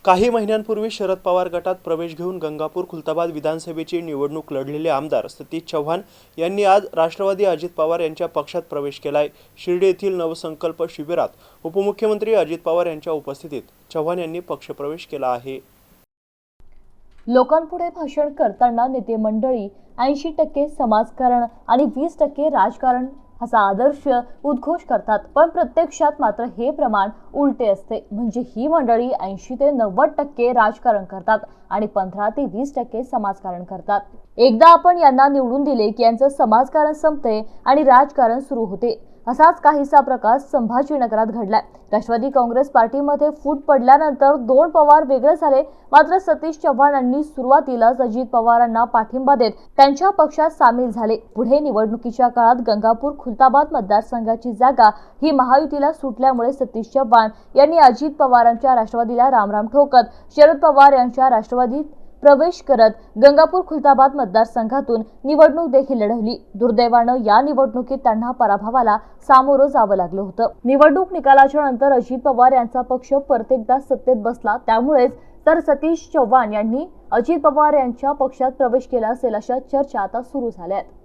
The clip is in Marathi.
काही महिन्यांपूर्वी शरद पवार गटात प्रवेश घेऊन गंगापूर खुलताबाद विधानसभेची निवडणूक लढलेले आमदार सतीश चव्हाण यांनी आज राष्ट्रवादी अजित पवार यांच्या पक्षात प्रवेश केलाय। शिर्डी येथील नवसंकल्प शिबिरात उपमुख्यमंत्री अजित पवार यांच्या उपस्थितीत चव्हाण यांनी पक्षप्रवेश केला आहे। लोकांपुढे भाषण करताना नेते मंडळी 80% समाजकारण आणि 20% राजकारण असा आदर्श उद्घोष करतात, पण प्रत्यक्षात मात्र हे प्रमाण उलटे असते। म्हणजे ही मंडळी 80 ते 90% राजकारण करतात आणि 15 ते 20% समाजकारण करतात। एकदा आपण यांना निवडून दिले की यांचं समाजकारण संपते आणि राजकारण सुरू होते। असाच काहीसा प्रकार संभाजीनगरात घडलाय। राष्ट्रवादी काँग्रेस पार्टीमध्ये फूट पडल्यानंतर 2 पवार वेगळे झाले, मात्र सतीश चव्हाण यांनी सुरुवातीलाच अजित पवारांना पाठिंबा देत त्यांच्या पक्षात सामील झाले। पुढे निवडणुकीच्या काळात गंगापूर खुलताबाद मतदारसंघाची जागा ही महायुतीला सुटल्यामुळे सतीश चव्हाण यांनी अजित पवारांच्या राष्ट्रवादीला रामराम ठोकत शरद पवार यांच्या राष्ट्रवादीत प्रवेश करत गंगापूर खुलताबाद मतदारसंघातून निवडणूक देखील लढवली। दुर्दैवानं या निवडणुकीत त्यांना पराभवाला सामोरं जावं लागलं होतं। निवडणूक निकालाच्या नंतर अजित पवार यांचा पक्ष परत एकदा सत्तेत बसला, त्यामुळेच तर सतीश चव्हाण यांनी अजित पवार यांच्या पक्षात प्रवेश केला असेल अशा चर्चा आता सुरू झाल्या आहेत।